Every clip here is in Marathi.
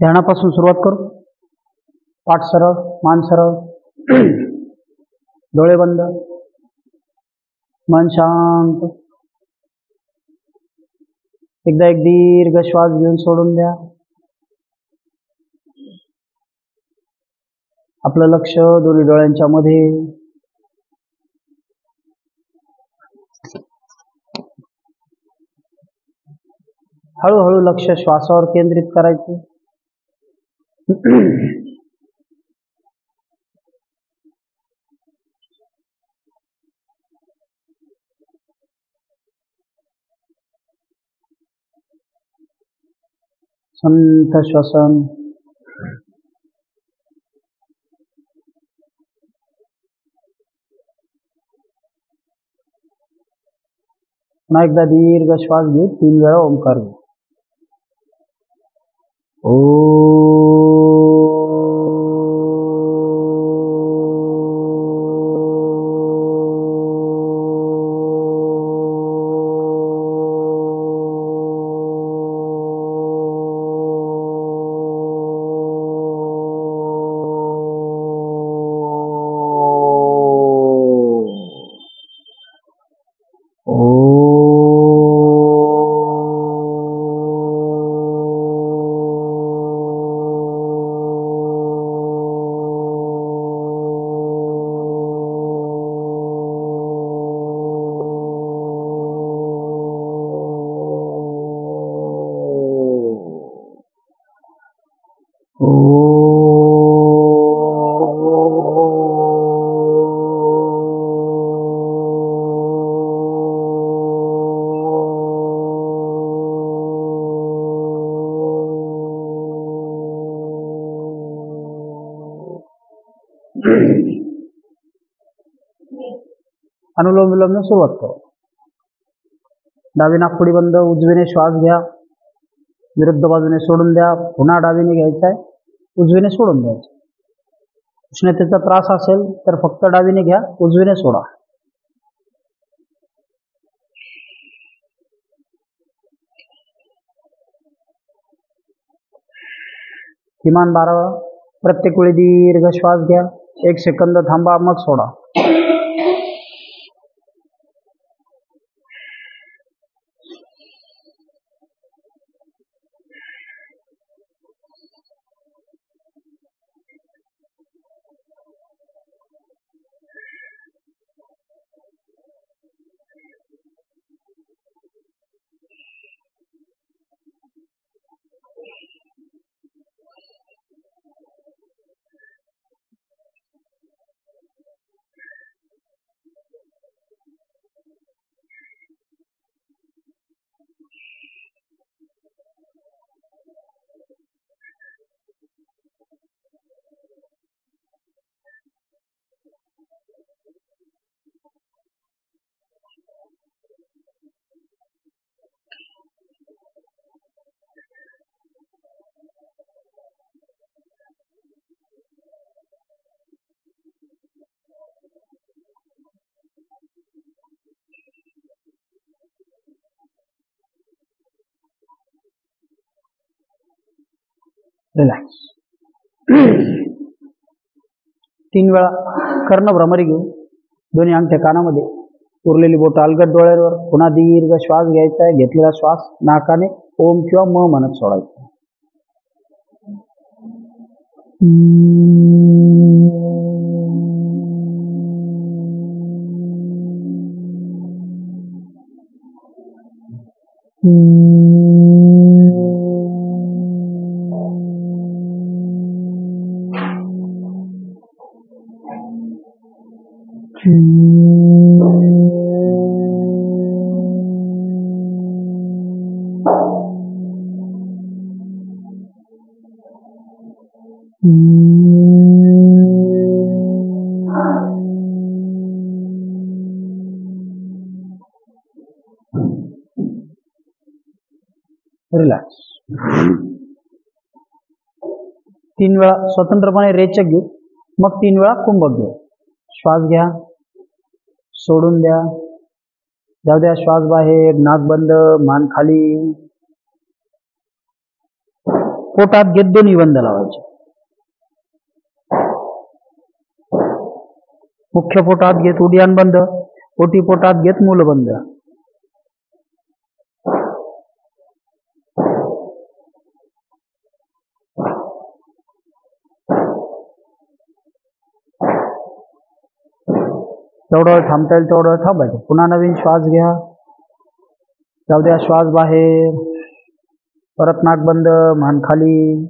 ध्यानापासून सुरुवात करू. पाठ सरळ, मान सरळ, डोळे बंद, मन शांत. एकदा एक दीर्घ श्वास घेऊन सोडून द्या. आपलं लक्ष दोन्ही डोळ्यांच्या मध्ये. हळूहळू लक्ष श्वासावर केंद्रित करायचे. संथ श्वसन. पुन्हा एकदा दीर्घ श्वास घेऊ. 3 वेळा ओंकार घेऊ. अनुलोम विलोमने सुरुवात करू. डावी नाकपुडी बंद. उजवीने श्वास घ्या. विरुद्ध बाजूने सोडून द्या. पुन्हा डावीने घ्यायचा आहे. उजवीने सोडून द्यायचं. उष्णतेचा त्रास असेल तर फक्त डावीने घ्या. उजवीने सोडा. किमान 12 वेळा. प्रत्येक वेळी दीर्घ श्वास घ्या. 1 सेकंद थांबा, मग सोडा. रिलॅक्स. 3 वेळा कर्ण भ्रमरी घेऊ. दोन्ही अंगठे कानामध्ये. उरलेली बोट अलगद डोळ्यावर. पुन्हा दीर्घ श्वास घ्यायचा आहे. घेतलेला श्वास नाकाने ओम किंवा म म्हणत सोडायचा. रिलॅक्स. 3 वेळा स्वतंत्रपणे रेचक घेऊ. मग 3 वेळा कुंभक घेऊ. श्वास घ्या. सोडून द्या. जाऊ द्या श्वास बाहेर. नाक बंद, मान खाली. पोटात घेत दोन्ही बंद लावायचे. मुख्य पोटात घेत उड्डाण बंद, ओटी पोटात घेत मूलबंद. तेवढं वेळ थांबता येईल तेवढं वेळ थांबायचं. पुन्हा नवीन श्वास घ्या. जाऊ द्या श्वास बाहेर, परत नाक बंद, मान खाली.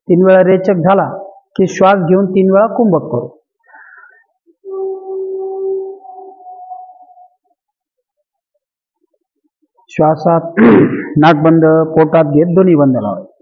तीन वेळा रेचक झाला की श्वास घेऊन 3 वेळा कुंभक करू. श्वासात नाक बंद, पोटात घेत दोन्ही बंद लावायचे.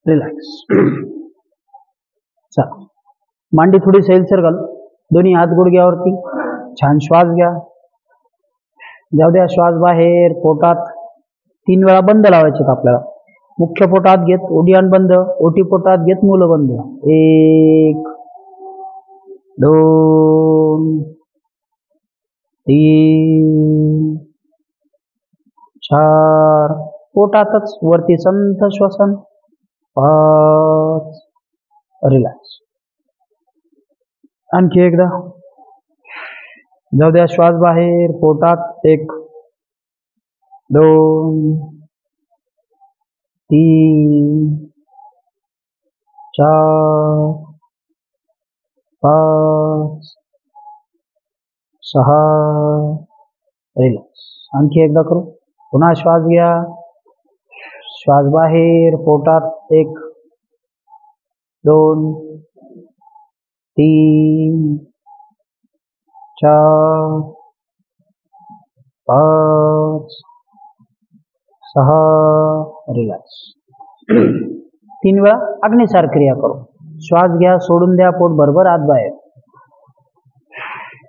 रिलॅक्स. चला, मांडी थोडी सैलसर घाल, दोन्ही हात गुडघ्यावरती. छान श्वास घ्या. जाऊ द्या श्वास बाहेर, पोटात 3 वेळा बंद लावायचे आपल्याला. मुख्य पोटात घेत उड्डाण बंद, ओटी पोटात घेत मूलबंद. 1 2 3 4. पोटातच वरती संथ श्वसन. 5. रिलॅक्स. आणखी एकदा. जाऊ द्या श्वास बाहेर, पोटात 1 2 3 4 5 6. रिलॅक्स. आणखी एकदा करू. पुन्हा श्वास घ्या. श्वास बाहेर, पोटात 1 2 3 4 5 6. रिलॅक्स. 3 वेळा अग्निसार क्रिया करू. श्वास घ्या, सोडून द्या, पोट भरभर आत बाहेर.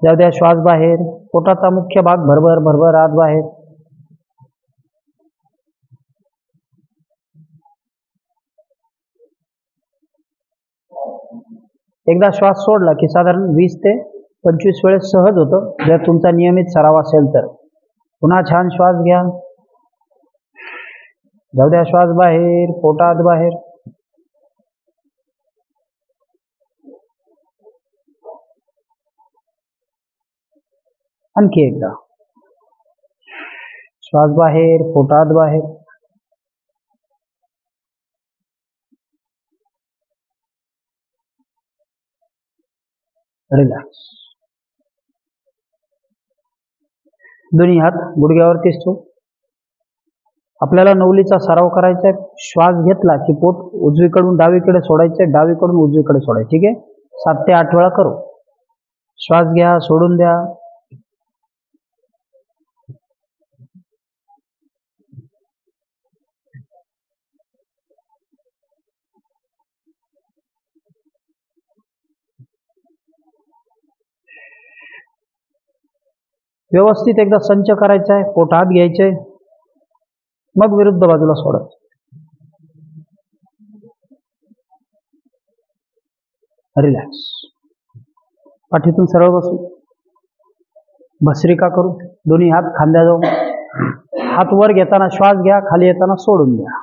जाऊ द्या श्वास बाहेर, पोटाचा मुख्य भाग भरभर भरभर आत बाहेर. एकदा श्वास सोडला की साधारण 20 ते 25 वेळेस सहज होतं, जर तुमचा नियमित सराव असेल तर. पुन्हा छान श्वास घ्या. जाऊ द्या श्वास बाहेर, पोटात बाहेर. आणखी एकदा. श्वास बाहेर, पोटात बाहेर. रिलॅक्स. दोन्ही हात गुडघ्यावरतीच ठेवू. आपल्याला नवलीचा सराव करायचा आहे. श्वास घेतला की पोट उजवीकडून डावीकडे सोडायचे, डावीकडून उजवीकडे सोडायचे. ठीक आहे. 7 ते 8 वेळा करू. श्वास घ्या, सोडून द्या. व्यवस्थित एकदा संच करायचा आहे. पोट आत घ्यायचे. मग विरुद्ध बाजूला सोडायचं. रिलॅक्स. पाठीतून सरळ बसू. भस्त्रिका करू. दोन्ही हात खांद्याजवळ. हात वर घेताना श्वास घ्या, खाली येताना सोडून द्या.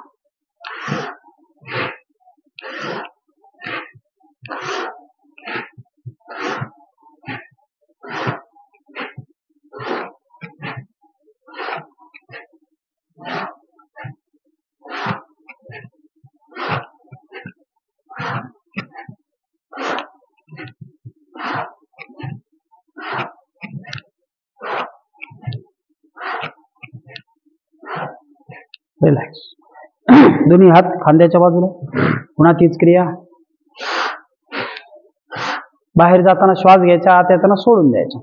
रिलॅक्स. दोन्ही हात खांद्याच्या बाजूला. पुन्हा तीच क्रिया. बाहेर जाताना श्वास घ्यायचा, आत येताना सोडून द्यायचा.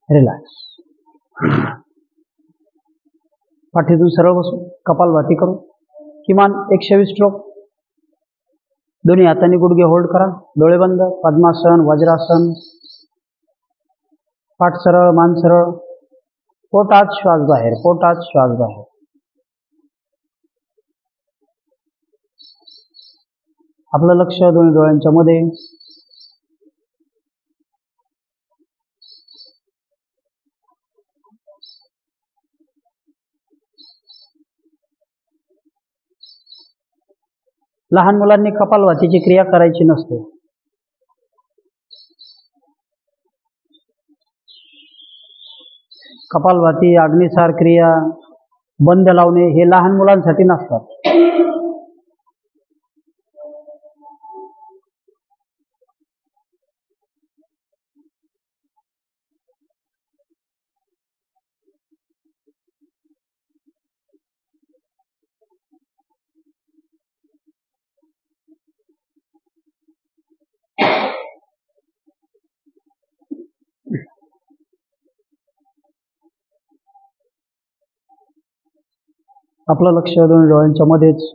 रिलॅक्स. पाठीतून सरळ बसू. कपालभाती करू. किमान 120 स्ट्रोक. दोन्ही हातांनी गुडघे होल्ड करा. डोळे बंद. पद्मासन, वज्रासन. पाठ सरळ, मान सरळ. पोटात श्वास बाहेर, पोटात श्वास बाहेर. आपलं लक्ष दोन्ही डोळ्यांच्या मध्ये. लहान मुलांनी कपालभातीची क्रिया करायची नसते. कपालभाती, अग्निसार क्रिया, बंद लावणे हे लहान मुलांसाठी नसतात. आपलं लक्ष दोन्ही डोळ्यांच्या मध्येच.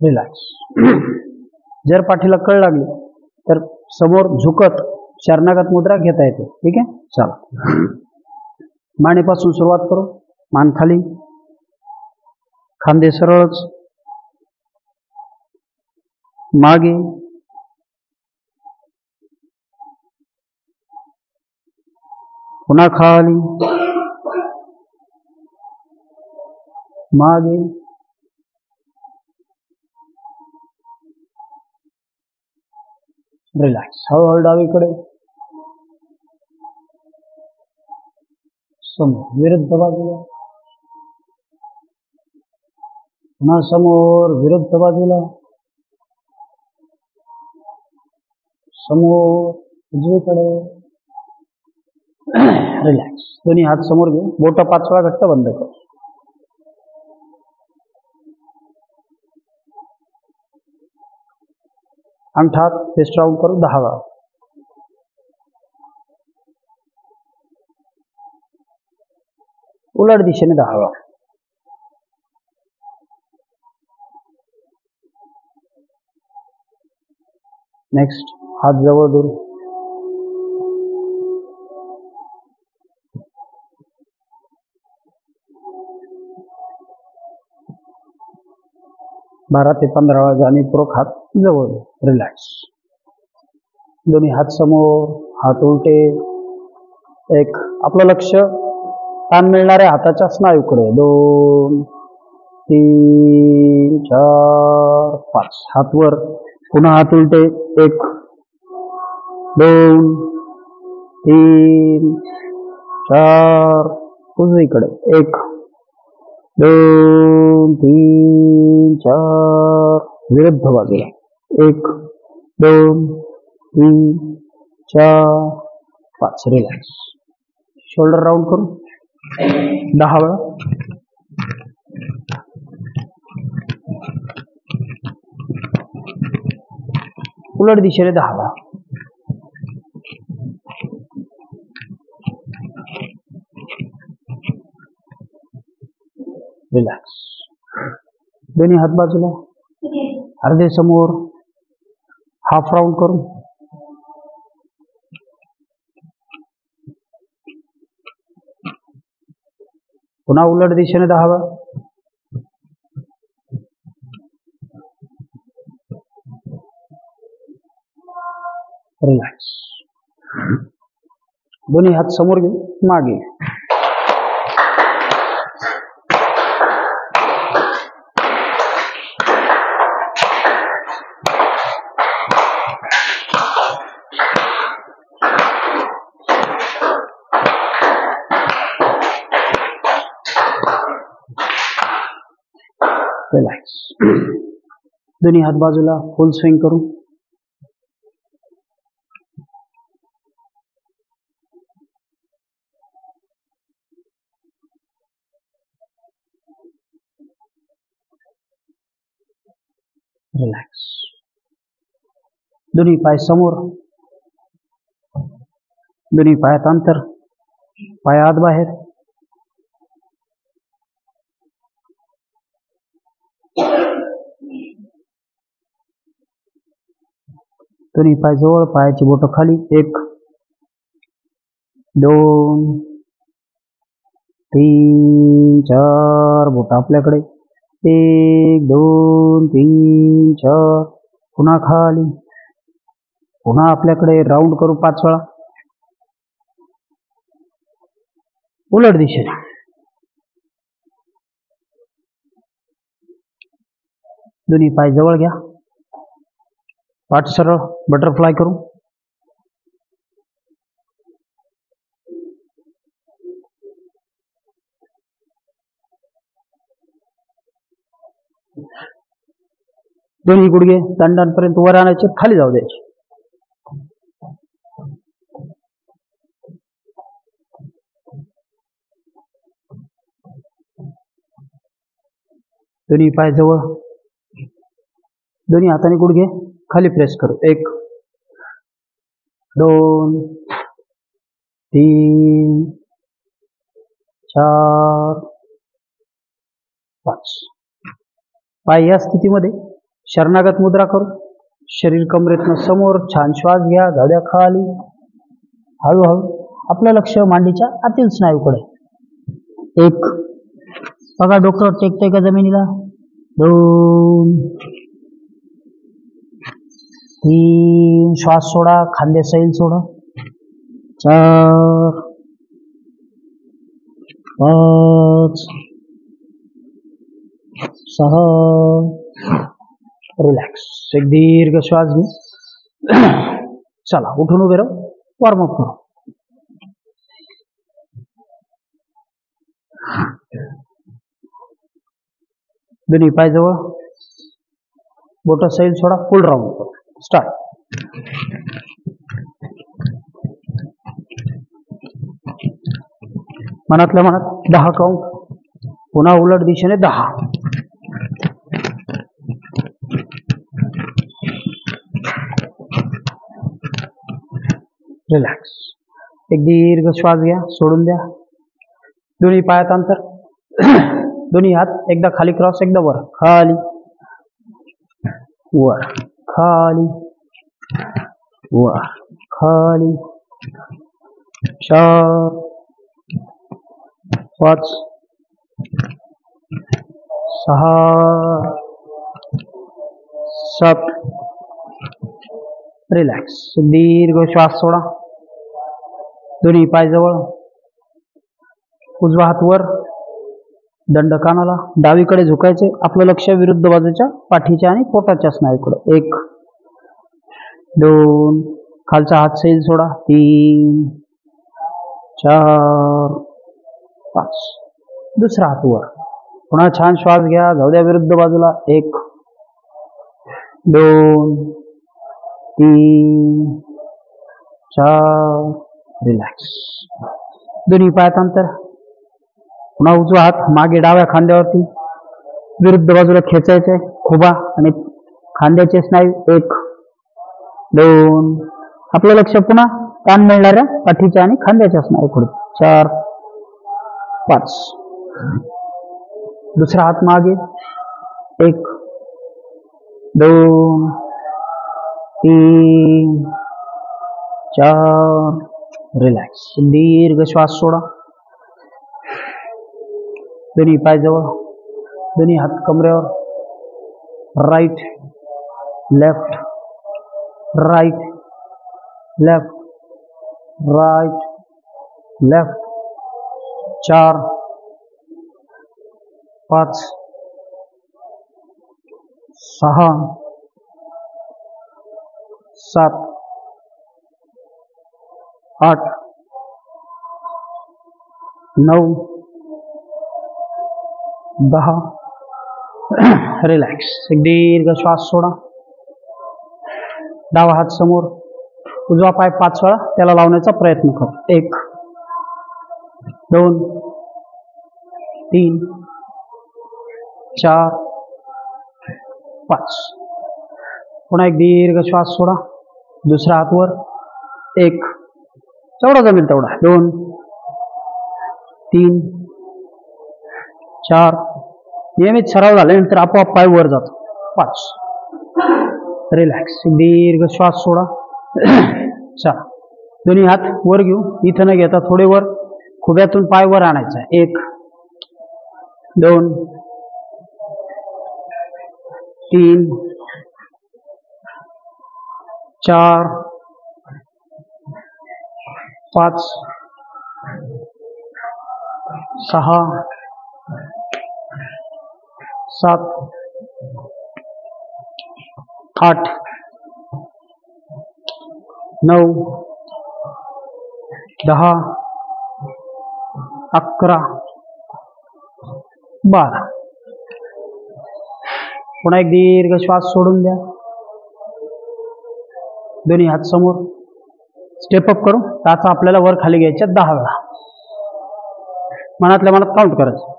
रिलॅक्स. जर पाठीला कळ लागली तर समोर झुकत शरणागत मुद्रा घेता येते. ठीक आहे. चला, मानेपासून सुरुवात करू. मान खाली, खांदे सरळच, मागे, पुन्हा खाली, मागे, रिलॅक्स. हळूहळू डावीकडे, समोर, विरुद्ध बाजूला, पुन्हा समोर, विरुद्ध बाजूला, समोर, उजवीकडे. रिलॅक्स. दोन्ही हात समोर घेऊ. बोट 5 वेळा घट्ट बंद करू. अंगठा फेस्ट राऊंड करू 10 वेळा. उलट दिशेने 10 वेळा. नेक्स्ट, हात जवळ धरू. बारा ते 15 वेळा जाणीवपूर्वक हात जवळ. रिलॅक्स. दोन्ही हात समोर, हात उलटे. एक, आपलं लक्ष ताण मिळणाऱ्या हाताच्या स्नायूकडे. 2, 3, 4, 5. हात वर, पुन्हा हात उलटे. 1, 2, 3, 4. उजवीकडे. 1, 2, 3, 4. विरुद्ध बाजूला 1 2 3 4 5. रिलॅक्स. शोल्डर राऊंड करून 10 वेळा. उलट दिशेने 10 वेळा. रिलॅक्स. दोन्ही हात बाजूला, अर्धे समोर, हाफ राऊंड करून पुन्हा उलट दिशेने 10 वेळा. रिलॅक्स. दोन्ही हात समोर घेऊन मागे. रिलॅक्स. दोन्ही हात बाजूला, फुल स्विंग करून रिलॅक्स. दोन्ही पाय समोर, दोन्ही पायात अंतर, पाय आत बाहेर. दोन्ही पाय जवळ, पायाची बोट खाली. 1 2 3 4. बोट आपल्याकडे. 1 2 3 4. पुन्हा खाली, पुन्हा आपल्याकडे. राऊंड करू 5 वेळा. उलट दिशेने. दोन्ही पाय जवळ घ्या, पाठ सरळ, बटरफ्लाय करू. दोन्ही गुडघे दंडांपर्यंत वर आणायचे, खाली जाऊ द्यायचे. दोन्ही पाय जवळ, दोन्ही हाताने गुडघे खाली प्रेस करू. 1 2 3 4 5. पाय या स्थितीमध्ये शरणागत मुद्रा करू. शरीर कमरेतनं समोर. छान श्वास घ्या, जाऊ द्या खाली. हळूहळू आपलं लक्ष मांडीच्या आतील स्नायूकडे. 1 बघा, डोकं टेकतंय का जमिनीला. 2 3 श्वास सोडा, खांदे सैल सोडा. 4 5 6. रिलॅक्स. एक दीर्घ श्वास घे. चला उठून उभे राहू, वॉर्मअप करू. दोन्ही पाय जवळ, बोट सैल सोडा, फुल राऊंड करू. स्टार्ट. मनातल्या मनात 10 काउंट. पुन्हा उलट दिशेने 10. रिलॅक्स. एक दीर्घ श्वास घ्या, सोडून द्या. दोन्ही पायात अंतर. दोन्ही हात एकदा खाली क्रॉस, एकदा वर. खाली वर, खाली वर, खाली. 4 5 6 7. रिलॅक्स. दीर्घ श्वास सोडा. दोन्ही पाय जवळ, उजवा हात वर, दंड कानाला. डावीकडे झुकायचे. आपलं लक्ष विरुद्ध बाजूच्या पाठीच्या आणि पोटाच्या स्नायूकडे. 1 2. खालचा हात सैल सोडा. 3 4 5. दुसरा हात वर. पुन्हा छान श्वास घ्या, जाऊ द्या विरुद्ध बाजूला. 1 2 3 4 रिलॅक्स. दोन्ही पायात अंतर. पुन्हा उजवा हात मागे डाव्या खांद्यावरती विरुद्ध बाजूला खेचायचे. खुबा आणि खांद्याचे स्नायू. 1 2. आपलं लक्ष पुन्हा ताण मिळणाऱ्या पाठीच्या आणि खांद्याच्या स्नायूकडे. 4 5. दुसरा हात मागे. 1 2 3 4 रिलॅक्स. दीर्घ श्वास सोडा. दोन्ही पाय जवळ, दोन्ही हात कमरेवर. Right left right left right left. 4 5 6 7 8 9 10. Relax. एक दीर्घ श्वास सोडा. डावा हात समोर, उजवा पाय 5 वेळा त्याला लावण्याचा प्रयत्न कर. 1 2 3 4 5. पुन्हा एक दीर्घ श्वास सोडा. दुसरा हात वर. 1 जेवढा जमेल तेवढा. 2 3 4. नियमित सराव झाल्यानंतर आपोआप पाय वर जातो. 5. रिलॅक्स. दीर्घ श्वास सोडा. 4. दोन्ही हात वर घेऊ. इथं न घेता थोडे वर, खुब्यातून पाय वर आणायचा. 1 2 3 4 5 6 7 8 9 10 11 12. पुन्हा एक दीर्घ श्वास सोडून द्या. दोन्ही हात समोर. स्टेप अप करू. टाचा आपल्याला वर खाली घ्यायच्या 10 वेळा. मनातल्या मनात काउंट करायचं.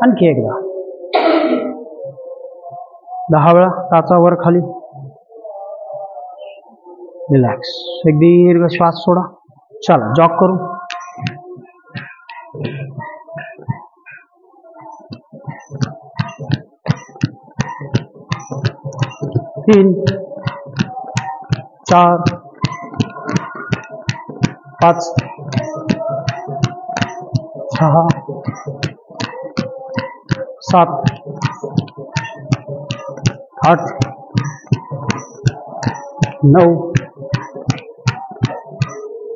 आणखी एकदा 10 वेळा टाचा वर खाली. रिलॅक्स. एक दीर्घ श्वास सोडा. चला जॉग करू. तीन 4 5 6 7 8 9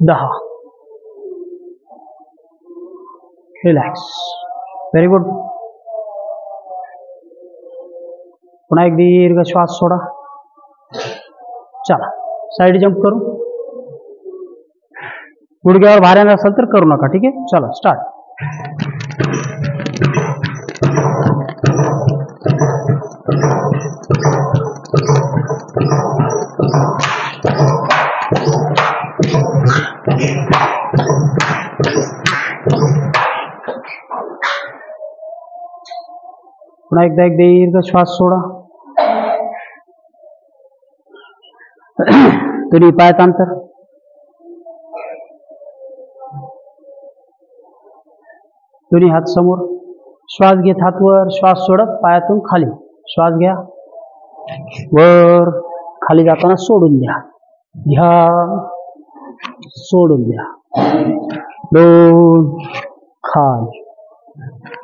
10. रिलॅक्स. Very good. पुन्हा एक दीर्घ श्वास सोडा. चला साइड जंप करू. गुडघ्यावर भार असेल तर करू नका. ठीक आहे. चला स्टार्ट. पुन्हा एकदा एक दीर्घ श्वास सोडा. दोन्ही पायात अंतर. दोन्ही हात समोर. श्वास घेत हात वर, श्वास सोडत पायातून खाली. श्वास घ्या वर, खाली जाताना सोडून द्या. घ्या सोडून द्या. 2 खाली.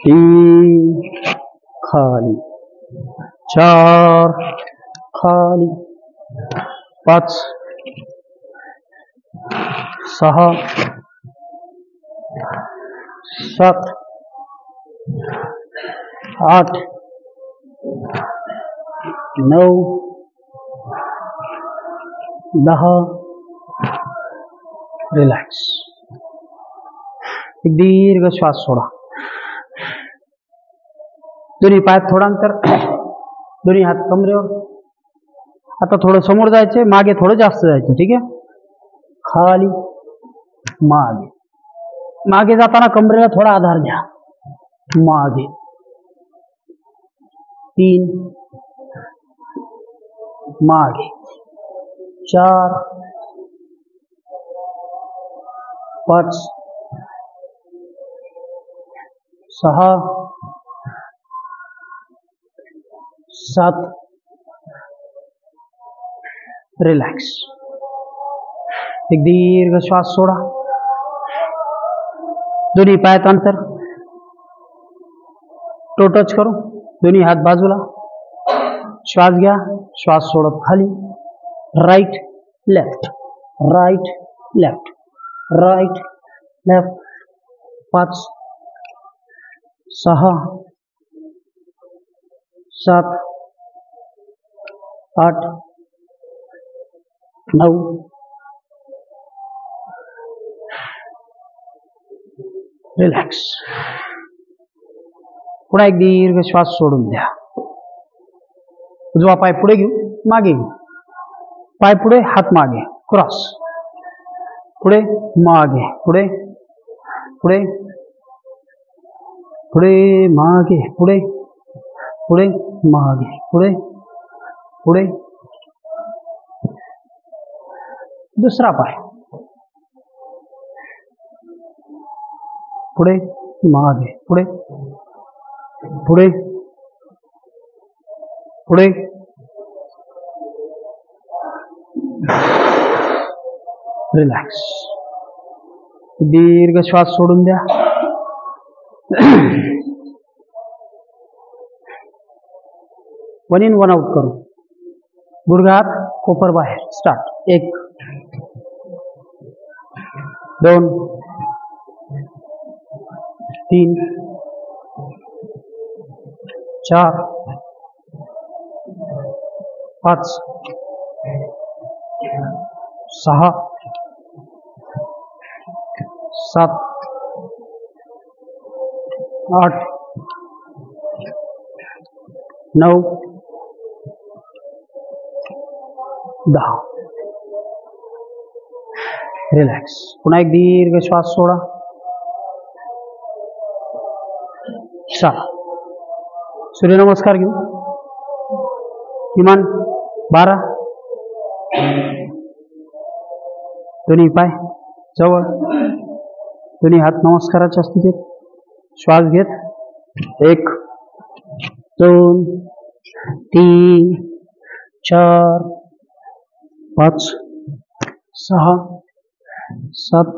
3 खाली. 4 खाली. 5 6 7 8 9 10. रिलॅक्स. एक दीर्घ श्वास सोडा. दोन्ही पायात थोडं अंतर, दोन्ही हात कमरेवर. आता थोडं समोर जायचे, मागे थोडं जास्त जायचं. ठीक आहे. खाली मागे. मागे जाताना कमरेला थोडा आधार द्या. मागे. 3 मागे. 4 5 6 7. रिलॅक्स. एक दीर्घ श्वास सोडा. दोन्ही पायात अंतर, टो टच करू. दोन्ही हात बाजूला. श्वास घ्या. श्वास सोडत खाली. Right left, right left, right left. 5 6 7 8 9. Relax. पुन्हा एक दीर्घ श्वास सोडून द्या. उजवा पाय पुढे घेऊ, मागे घेऊ. पाय पुढे, हात मागे. क्रॉस. पुढे मागे, पुढे पुढे पुढे मागे, पुढे पुढे मागे, पुढे पुढे. दुसरा पाय पुढे मागे, पुढे पुढे पुढे. रिलॅक्स. दीर्घ श्वास सोडून द्या. वन इन वन आउट करू. गुडघात कोपर बाहेर. स्टार्ट. 1 2 3 4 5 6 7 8 9 10. रिलॅक्स. पुन्हा एक दीर्घ श्वास सोडा. चला, सूर्यनमस्कार घेऊ. किमान 12. दोन्ही पाय जवळ, दोन्ही हात नमस्काराच्या स्थितीत. श्वास घेत 1 2 3 4 5 6 7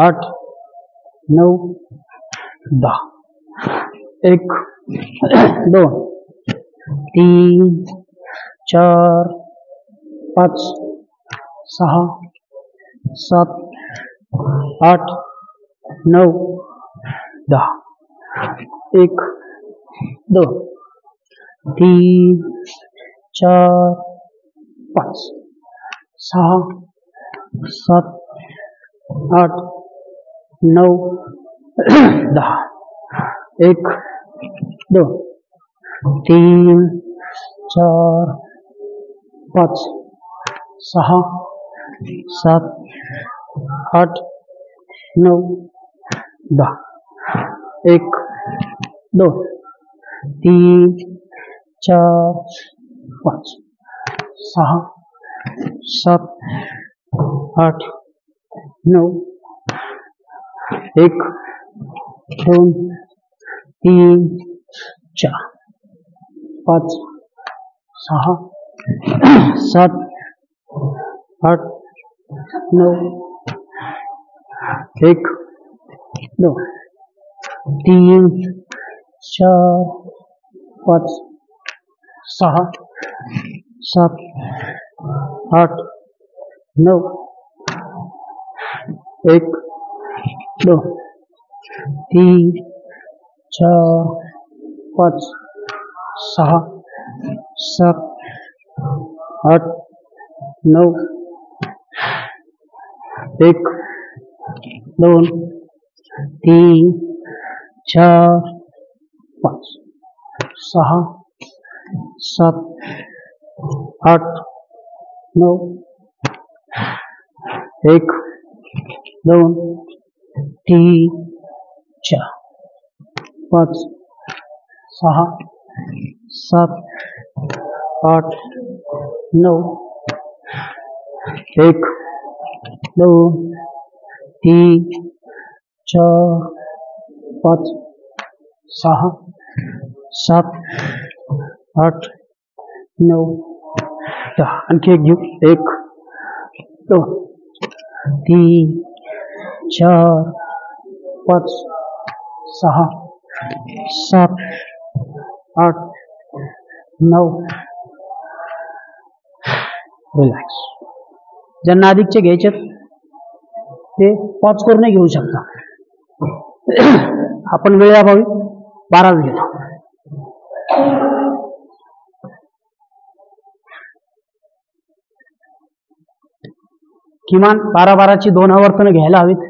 8 9 10. 1 2 3 4 5 6 7 8 9 10. 1 2 3 4 5 6 7 8 9 10. 1 2 3 4 5 6 7 8 9 10. 1 2 3 4 5 6 7 8 9. 1 2 3 4 5 6 7 8 9. 1 2 3 4 5 6 7 8 9. 1 2 3 4 5 6 7 8 9. 1 2 3 4 5 6 7 8 9 1 2 3 4 5 6 7 8 9 1 2 3 4 5 6 7 8 9 10. आणखी एक घेऊ. 1 2 3 4 5 6 7 8 9. रिलॅक्स. ज्यांना अधिकचे घ्यायचे ते पॉज करून घेऊ शकता. आपण वेळेअभावी 12 घेतो. किमान 12-12ची 2 आवर्तन घ्यायला हवीत.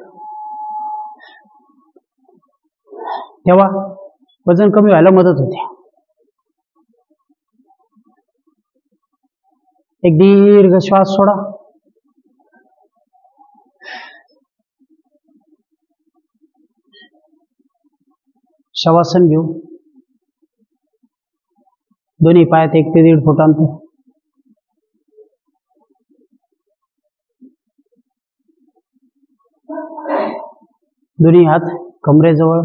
तेव्हा वजन कमी व्हायला मदत होते. एक दीर्घ श्वास सोडा. शवासन घेऊ. दोन्ही पायात 1 ते 1.5 फूट अंतर. दोन्ही हात कमरेजवळ.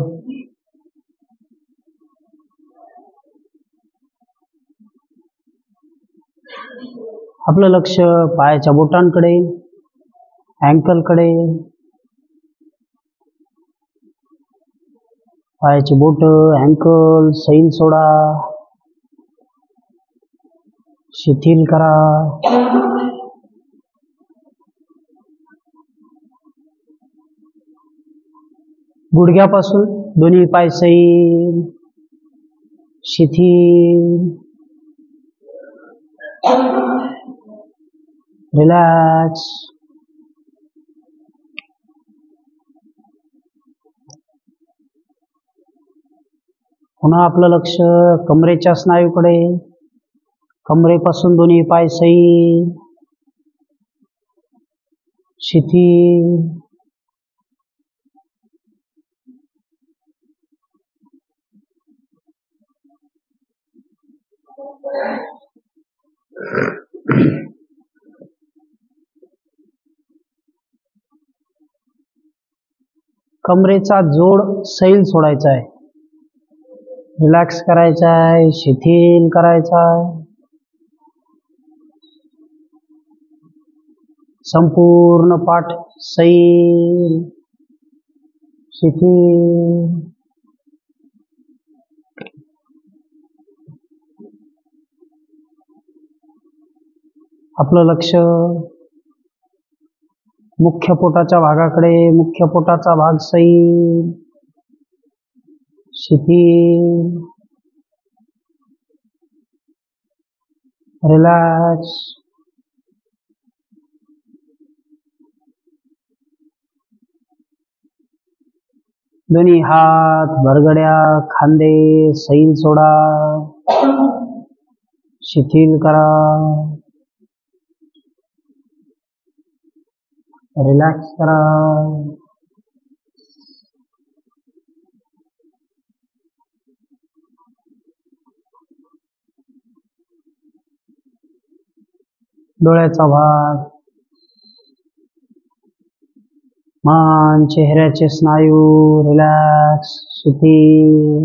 आपलं लक्ष पायाच्या बोटांकडे, अँकलकडे. पायाची बोट, अँकल सैल सोडा, शिथिल करा. गुडघ्यापासून दोन्ही पाय सैल, शिथिल. रिलॅक्स. पुन्हा आपलं लक्ष कमरेच्या स्नायूकडे. कमरेपासून दोन्ही पाय सैल, शिथिल. कमरेचा जोड सैल सोडायचा आहे. रिलॅक्स करायचा आहे, शिथिल करायचा आहे. संपूर्ण पाठ सैल, शिथिल. आपलं लक्ष मुख्य पोटाच्या भागाकडे. मुख्य पोटाचा भाग सैल, शिथिल. रिलॅक्स. दोन्ही हात, बरगड्या, खांदे सैल सोडा, शिथिल करा. रिलॅक्स करा. डोळ्याचा भाग, मान, चेहऱ्याचे स्नायू रिलॅक्स, शिथिल.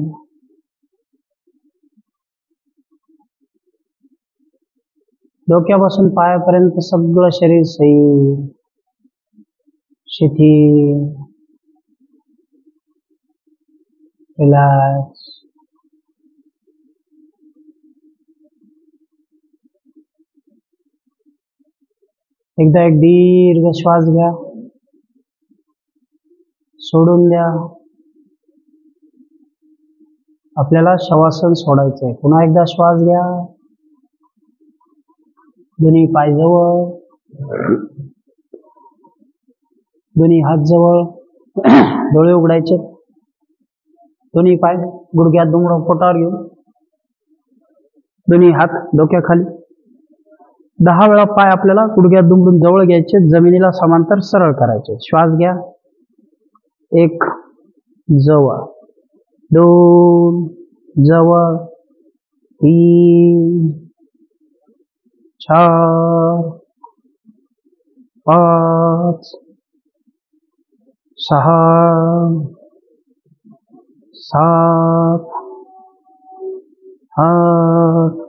डोक्यापासून पायापर्यंत सगळं शरीर सैल, शिथिल. रिलॅक्स. एकदा एक दीर्घ श्वास घ्या, सोडून द्या. आपल्याला शवासन सोडायचं आहे. पुन्हा एकदा श्वास घ्या. दोन्ही पाय जवळ, दोन्ही हात जवळ. डोळे उघडायचे. दोन्ही पाय गुडघ्यात दुमडून पोटावर घेऊन दोन्ही हात डोक्याखाली 10 वेळा पाय आपल्याला गुडघ्यात दुमडून जवळ घ्यायचे, जमिनीला समांतर सरळ करायचे. श्वास घ्या. 1 जवळ, 2 जवळ, 3 4 5 6 7 8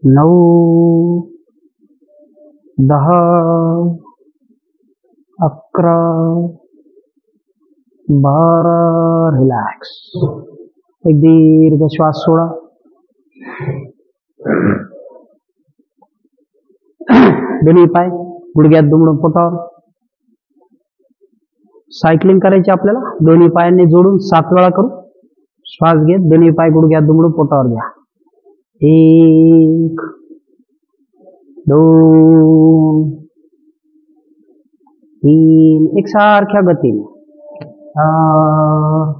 9 10 11 12. रिलॅक्स. एक दीर्घ श्वास सोडा. दोन्ही पाय गुडघ्यात दुमडून पोटावर. सायकलिंग करायची आपल्याला. दोन्ही पायांनी जोडून 7 वेळा करू. श्वास घेत दोन्ही पाय गुडघ्यात दुमडून पोटावर घ्या. 1 2 3. एकसारख्या गतीने. 4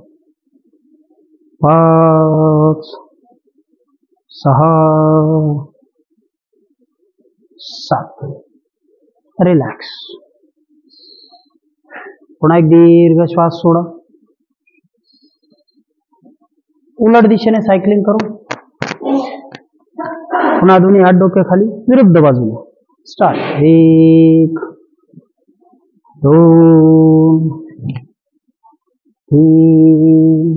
5 6 7. रिलॅक्स. पुन्हा एक दीर्घ श्वास सोडा. उलट दिशेने सायकलिंग करू. पुन्हा दोन्ही हात डोक्याखाली विरुद्ध बाजूने. स्टार्ट. 1 2 3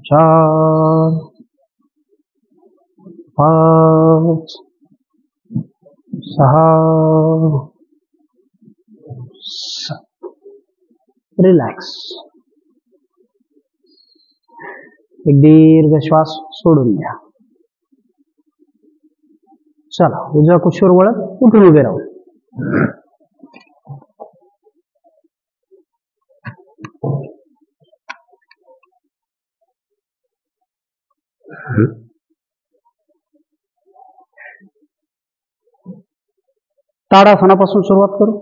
4 5 6 7. रिलॅक्स. एक दीर्घ श्वास सोडून द्या. चला उजव्या कुशीवर वळत उठून उभे राहू. ताडासनापासून सुरुवात करू.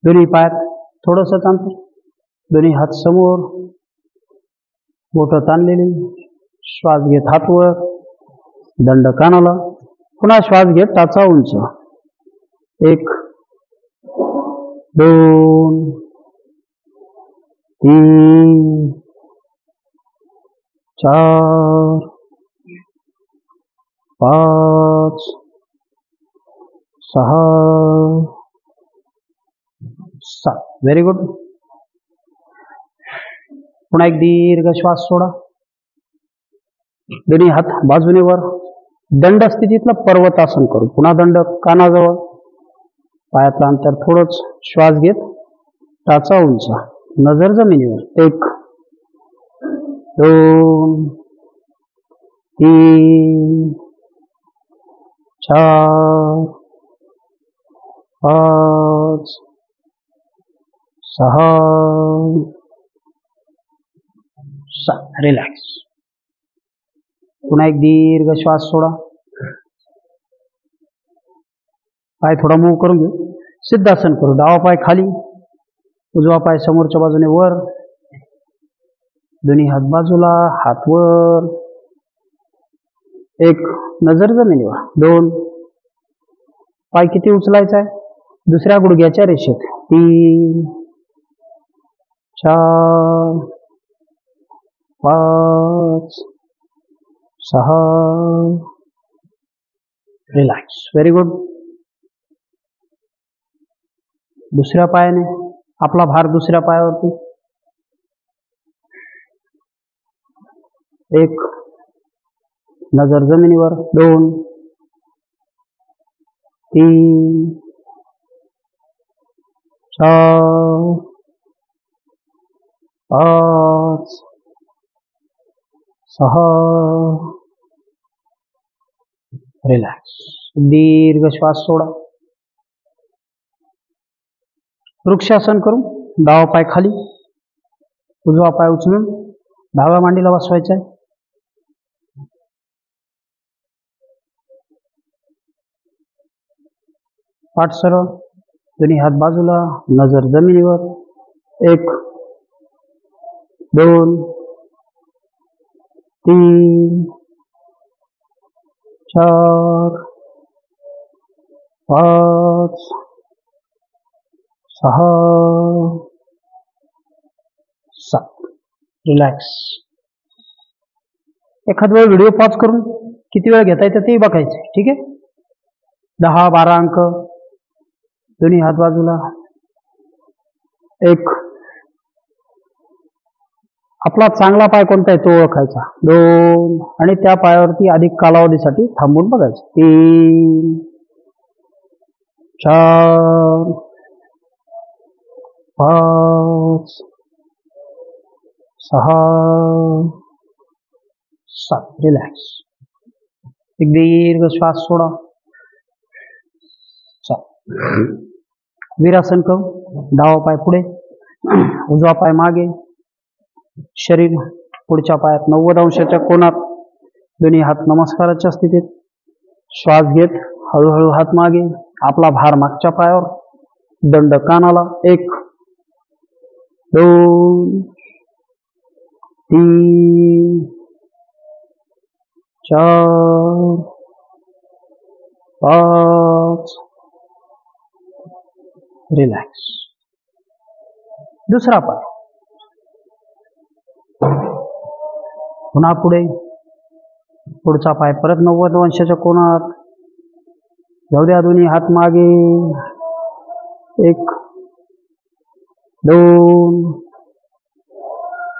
दोन्ही पायात थोडंसं अंतर. दोन्ही हात समोर, बोटं ताणलेली. श्वास घेत हात वर, दंड कानाला. पुन्हा श्वास घेत टाचा उंच. 1 2 3 4 5 6 7. Very good. पुन्हा एक दीर्घ श्वास सोडा. दोन्ही हात बाजूने वर. दंड स्थितीतलं पर्वतासन करू. पुन्हा दंड कानाजवळ, पायातलं अंतर थोडंच. श्वास घेत टाचा उंच, नजर जमिनीवर. 1 2 3 4 5 6 7. रिलॅक्स. पुन्हा एक दीर्घ श्वास सोडा. पाय थोडा मूव करून घेऊ. सिद्धासन करू. डावा पाय खाली, उजवा पाय समोरच्या बाजूने वर. दोन्ही हात बाजूला, हात वर. 1 नजर जमिनीवर. 2 पाय किती उचलायचा आहे? दुसऱ्या गुडघ्याच्या रेषेत. 3 4 5 6. रिलॅक्स. Very good. दुसऱ्या पायाने आपला भार दुसऱ्या पायावरती. 1 नजर जमिनीवर. 2 3 4 5 6. रिलॅक्स. दीर्घ श्वास सोडा. वृक्षासन करू. डावा पाय खाली, उजवा पाय उचलून डाव्या मांडीला बसवायचा आहे. पाठ सरळ, दोन्ही हात बाजूला, नजर जमिनीवर. 1 2 3 4 5 6 7. रिलॅक्स. एखाद वेळ व्हिडिओ पॉज करून किती वेळ घेता येतं ते बघायचं. ठीक आहे. 10-12 अंक. दोन्ही हात बाजूला. 1. आपला चांगला पाय कोणता आहे तो ओळखायचा. 2 आणि त्या पायावरती अधिक कालावधीसाठी थांबून बघायचं. 3 4 5 6 7. रिलॅक्स. एक दीर्घ श्वास सोडा. वीरासन करू. डावा पाय पुढे, उजवा पाय मागे, शरीर पुढच्या पायात 90 अंशाच्या कोनात, दोन्ही हात नमस्काराच्या स्थितीत. श्वास घेत हळूहळू हात मागे, आपला भार मागच्या पायावर, दंड कानाला. 1 2 3 4 5. रिलॅक्स. दुसरा पाय पुन्हा पुढे, पुढचा पाय परत 90 अंशाच्या कोनात. जाऊ द्या दोन्ही हात मागे. 1 2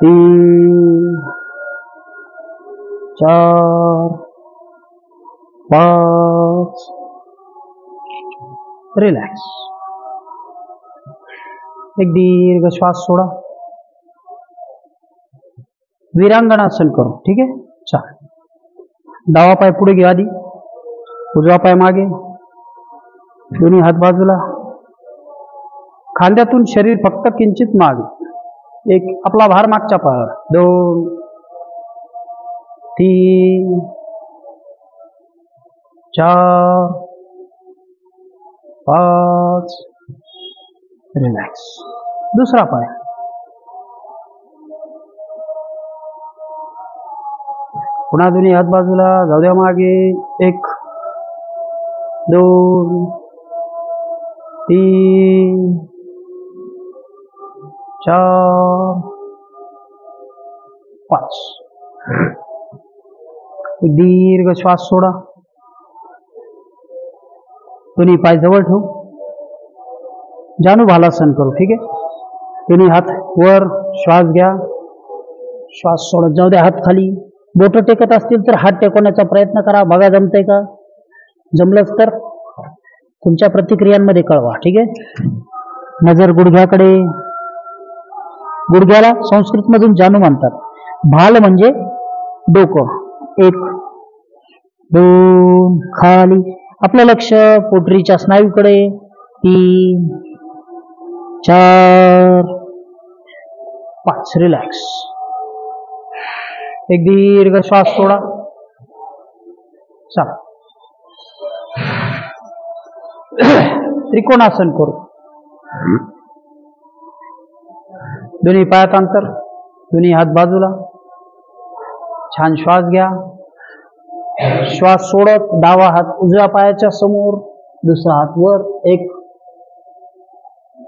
3 4 5. रिलॅक्स. एक दीर्घ श्वास सोडा. वीरांगणासन करू. ठीक आहे. चला. डावा पाय पुढे घ्या आधी, उजवा पाय मागे, दोन्ही हात बाजूला. खांद्यातून शरीर फक्त किंचित मागे. 1. आपला भार मागच्या पायावर. 2 3 4 5. रिलॅक्स. दुसरा पाय पुन्हा दोन्ही हात बाजूला. जाऊ द्या मागे. 1 2 3 4 5. एक दीर्घ श्वास सोडा. दोन्ही पाय जवळ ठेवू. जानुभालासन करू. ठीक आहे. दोन्ही हात वर. श्वास घ्या. श्वास सोडत जाऊ द्या. हात खाली. बोट टेकत असतील तर हात टेकवण्याचा प्रयत्न करा. बघा जमतंय का. जमलंच तर तुमच्या प्रतिक्रियांमध्ये कळवा. ठीक आहे. नजर गुडघ्याकडे. गुडघ्याला संस्कृत मधून जानू म्हणतात. भाल म्हणजे डोकं. 1 2 खाली. आपलं लक्ष पोटरीच्या स्नायूकडे. 3 4 5. रिलॅक्स. एक दीर्घ श्वास सोडा. चला. त्रिकोणासन करू. दोन्ही पायात अंतर, दोन्ही हात बाजूला. छान श्वास घ्या. श्वास सोडत डावा हात उजव्या पायाच्या समोर, दुसरा हात वर. 1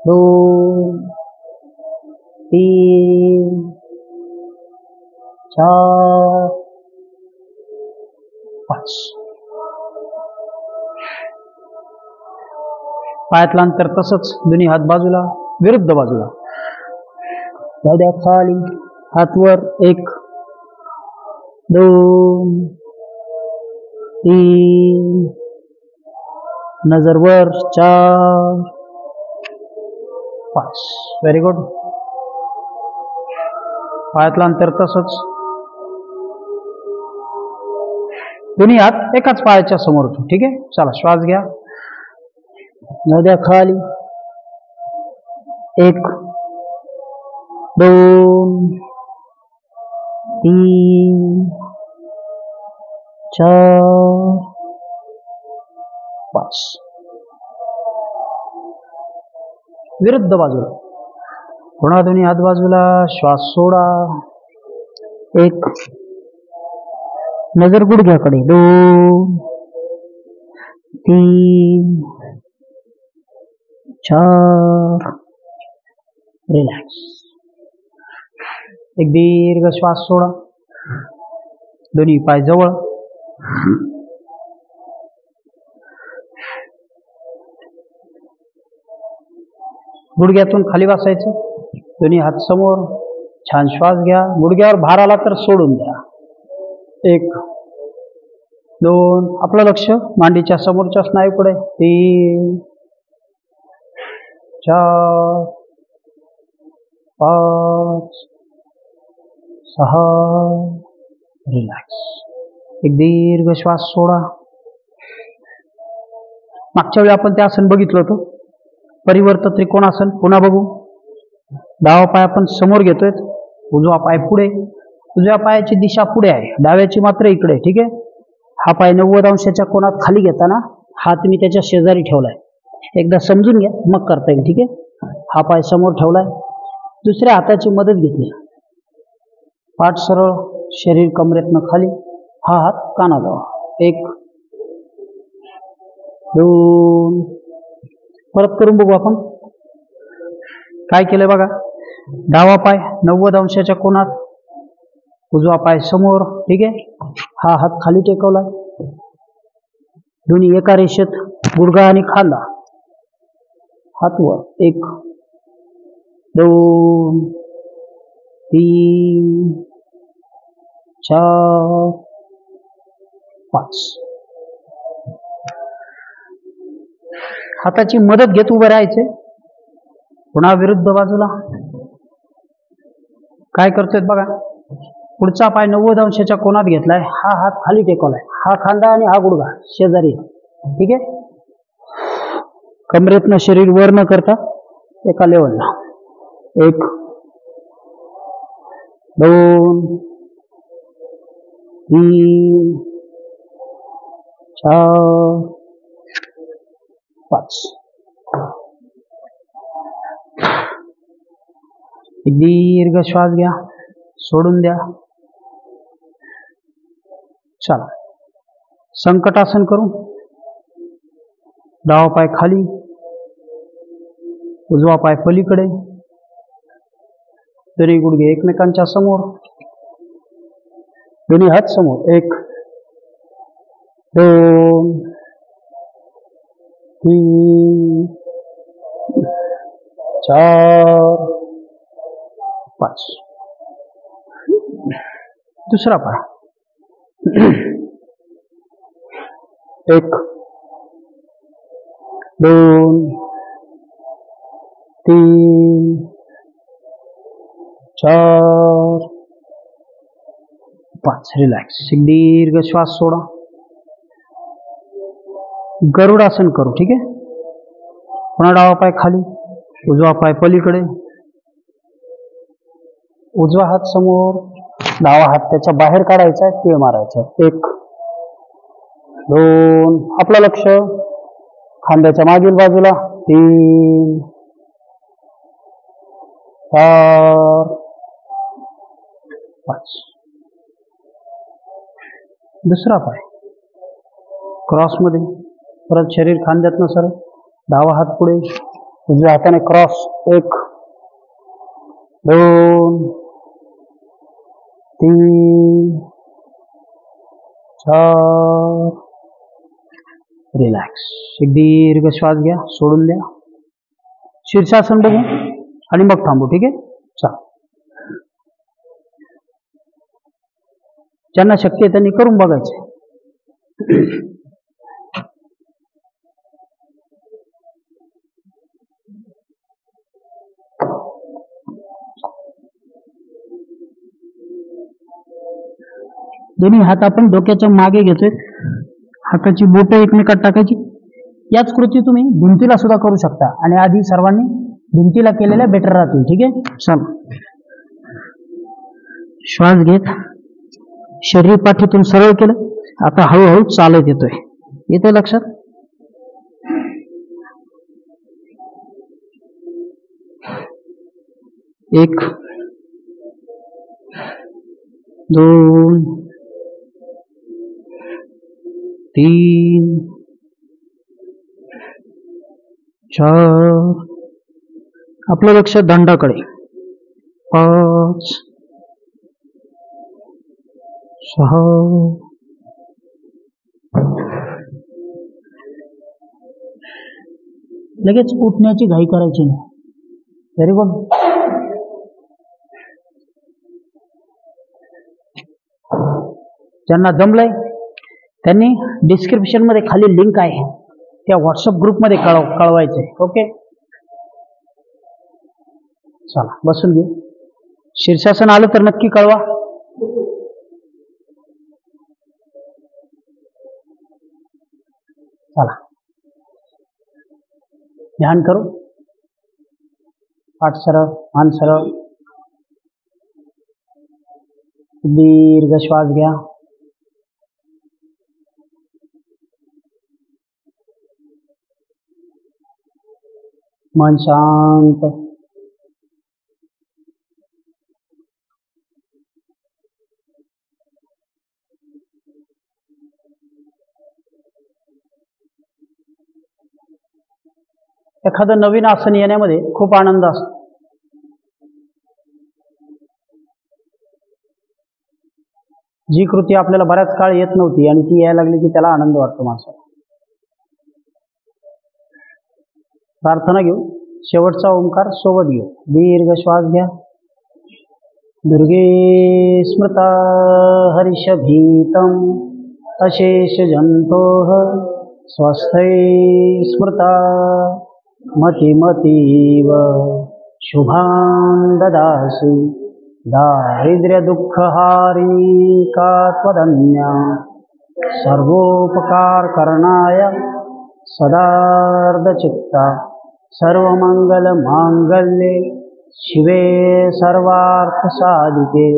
2 3 4 5. पायातलं अंतर तसंच. दोन्ही हात बाजूला, विरुद्ध बाजूला. जाऊ द्या खाली. हात वर. 1 2 3. नजर वर. 4 5. Very good. पायातलं अंतर तसंच. दोन्ही हात एकाच पायाच्या समोर ठेवू. ठीक आहे. चला. श्वास घ्या. जाऊ द्या खाली. 1 2 3 4 5. विरुद्ध बाजूला. पुन्हा दोन्ही हात बाजूला, श्वास सोडा. 1, नजर गुडघ्याकडे. 2, 3, 4. रिलॅक्स. एक दीर्घ श्वास सोडा. दोन्ही पाय जवळ. गुडघ्यातून खाली बसायचं. दोन्ही हात समोर. छान श्वास घ्या. गुडघ्यावर भार आला तर सोडून द्या. 1, 2. आपलं लक्ष मांडीच्या समोरच्या स्नायूकडे. 3, 4, 5, 6. रिलॅक्स. एक दीर्घ श्वास सोडा. मागच्या वेळी आपण ते आसन बघितलं होतं, परिवर्त त्रिकोणासन. पुन्हा बघू. डावा पाय आपण समोर घेतोय, उजवा पाय पुढे. उजव्या पायाची दिशा पुढे आहे, डाव्याची मात्र इकडे. ठीक आहे. हा पाय 90 अंशाच्या कोनात खाली घेताना हात मी त्याच्या शेजारी ठेवलाय. एकदा समजून घ्या, मग करता येईल. ठीक आहे. हा पाय समोर ठेवलाय. दुसऱ्या हाताची मदत घेतली. पाठ सरळ, शरीर कमरेतनं खाली. हा हात कानाजवळ. 1, 2. परत करून बघू आपण काय केलंय बघा. डावा पाय 90 अंशाच्या कोनात, उजवा पाय समोर. ठीक आहे. हा हात खाली टेकवलाय. दोन्ही एका रेषेत, गुडघा आणि खांदा. हात वर. 1, 2, 3, 4, 5. हाताची मदत घेत उभे राहायचे. पुन्हा विरुद्ध बाजूला. काय करतोय बघा. पुढचा पाय 90 अंशाच्या कोनात घेतलाय. हा हात खाली टेकवलाय. हा खांदा आणि हा गुडघा शेजारी. ठीक आहे. कमरेतनं शरीर वर न करता एका लेवलला. 1, 2, 3, 4, 5. एक दीर्घ श्वास घ्या. सोडून द्या. चला संकटासन करू. डावा पाय खाली, उजवा पाय पलीकडे. दोन्ही गुडघे एकमेकांच्या समोर. दोन्ही हात समोर. 1, 2, 3, 4, 5. दुसरा पाय. 1, 2, 3, 4, 5. रिलॅक्स. एक दीर्घ श्वास सोडा. गरुडासन करू. ठीक आहे. पुन्हा डावा पाय खाली, उजवा पाय पलीकडे. उजवा हात समोर, डावा हात त्याच्या बाहेर काढायचा, तीळ मारायचा. 1, 2. आपलं लक्ष खांद्याच्या मागील बाजूला. 3, 4, 5. दुसरा पाय क्रॉस मध्ये. परत शरीर खांद्यातनं सरळ. डावा हात पुढे, उजव्या हाताने क्रॉस. 1, 2, 3, 4. रिलॅक्स. एक दीर्घ श्वास घ्या. सोडून द्या. शीर्षासन बघू आणि मग थांबू. ठीक आहे. चला, ज्यांना शक्य आहे त्यांनी करून बघायचे. दोन्ही हात आपण डोक्याच्या मागे घेतोय. हाताची बोट एकमेकात टाकायची. याच कृती तुम्ही भिंतीला सुद्धा करू शकता आणि आधी सर्वांनी भिंतीला केलेल्या बेटर राहतील. ठीक आहे. चला, श्वास घेत शरीर पाठीतून सरळ केलं. आता हळूहळू चालत येतोय. येते लक्षात. एक, दोन, तीन, चार. आपलं लक्ष दंडाकडे. 5, 6. लगेच उठण्याची घाई करायची नाही. Very good. ज्यांना जमलंय त्यांनी डिस्क्रिप्शन मध्ये खाली लिंक आहे त्या व्हॉट्सअप ग्रुपमध्ये कळवायचंय. ओके, चला बसून घेऊ. शीर्षासन आलं तर नक्की कळवा. चला ध्यान करू. पाठ सरळ, मान सरळ. दीर्घ श्वास घ्या. मन शांत. एखादं नवीन आसन येण्यामध्ये खूप आनंद असतो. जी कृती आपल्याला बऱ्याच काळ येत नव्हती आणि ती यायला लागली की त्याला आनंद वाटतो माणसाला. प्रार्थना घेऊ. शेवटचा ओंकार सोबत घेऊ. दीर्घ श्वास घ्या. दुर्गे स्मृता हर्षभीतम अशेष जंतोः स्वस्थै स्मृता मतिमतीव शुभां ददासि दारिद्र्य दुःखहारिणी का त्वदन्या सर्वोपकार करणाय सदार्धचित्ता सर्वमंगल मांगल्ये शिवे सर्वार्थसाधिके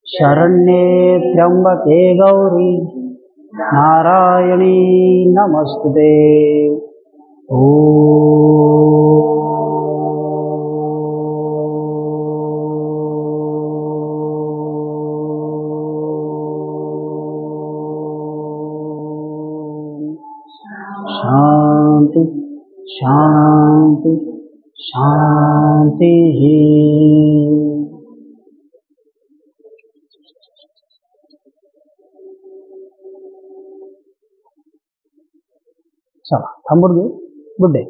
शरण्ये त्र्यंबके गौरी नारायणी नमस्तुते. शांति शांति शांति. चला थांबून घेऊ. Good day.